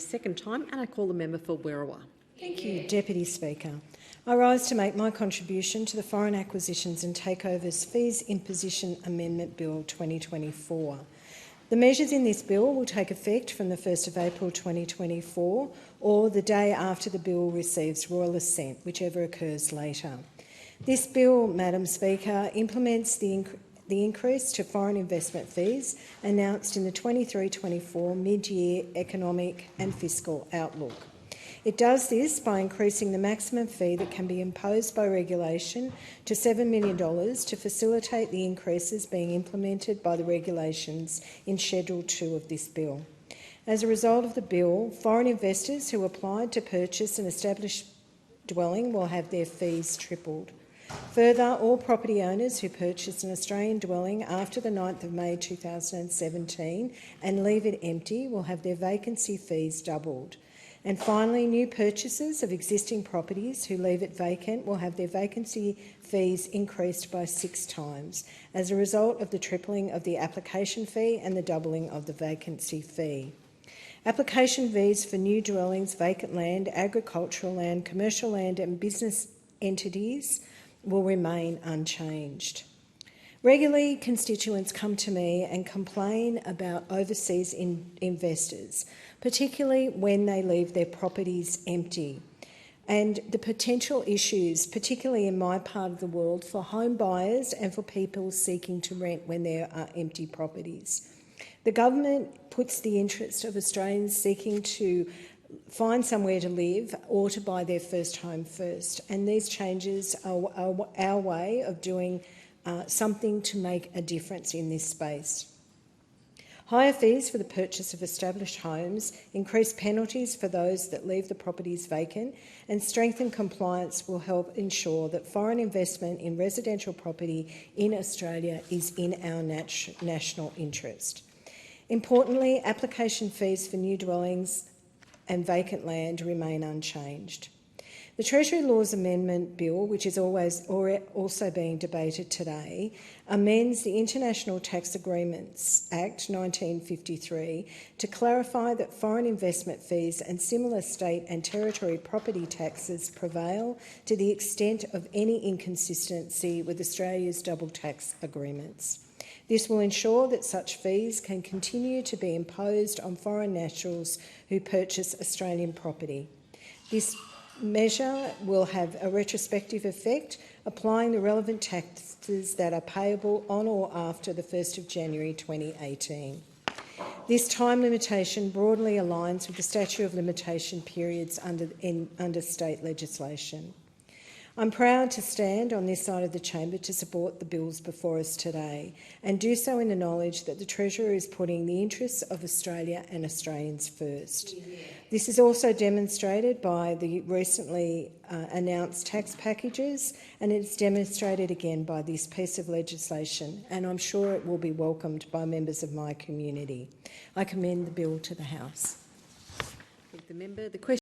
second time, and I call the member for Werriwa. Thank you, Deputy Speaker. I rise to make my contribution to the Foreign Acquisitions and Takeovers Fees Imposition Amendment Bill 2024. The measures in this bill will take effect from the 1st of April 2024 or the day after the bill receives royal assent, whichever occurs later. This bill, Madam Speaker, implements the increase to foreign investment fees announced in the 23-24 mid-year economic and fiscal outlook. It does this by increasing the maximum fee that can be imposed by regulation to $7 million to facilitate the increases being implemented by the regulations in Schedule 2 of this bill. As a result of the bill, foreign investors who applied to purchase an established dwelling will have their fees tripled. Further, all property owners who purchase an Australian dwelling after the 9th of May 2017 and leave it empty will have their vacancy fees doubled. And finally, new purchasers of existing properties who leave it vacant will have their vacancy fees increased by 6 times as a result of the tripling of the application fee and the doubling of the vacancy fee. Application fees for new dwellings, vacant land, agricultural land, commercial land and business entities will remain unchanged. Regularly, constituents come to me and complain about overseas investors, particularly when they leave their properties empty, and the potential issues, particularly in my part of the world, for home buyers and for people seeking to rent when there are empty properties. The government puts the interest of Australians seeking to find somewhere to live or to buy their first home first, and these changes are our way of doing something to make a difference in this space. Higher fees for the purchase of established homes, increased penalties for those that leave the properties vacant, and strengthened compliance will help ensure that foreign investment in residential property in Australia is in our national interest. Importantly, application fees for new dwellings and vacant land remain unchanged. The Treasury Laws Amendment Bill, which is also being debated today, amends the International Tax Agreements Act 1953 to clarify that foreign investment fees and similar state and territory property taxes prevail to the extent of any inconsistency with Australia's double tax agreements. This will ensure that such fees can continue to be imposed on foreign nationals who purchase Australian property. This measure will have a retrospective effect, applying the relevant taxes that are payable on or after the 1st of January 2018. This time limitation broadly aligns with the statute of limitation periods under state legislation. I'm proud to stand on this side of the chamber to support the bills before us today and do so in the knowledge that the Treasurer is putting the interests of Australia and Australians first. This is also demonstrated by the recently announced tax packages, and it's demonstrated again by this piece of legislation, and I'm sure it will be welcomed by members of my community. I commend the bill to the House. Thank the member. The question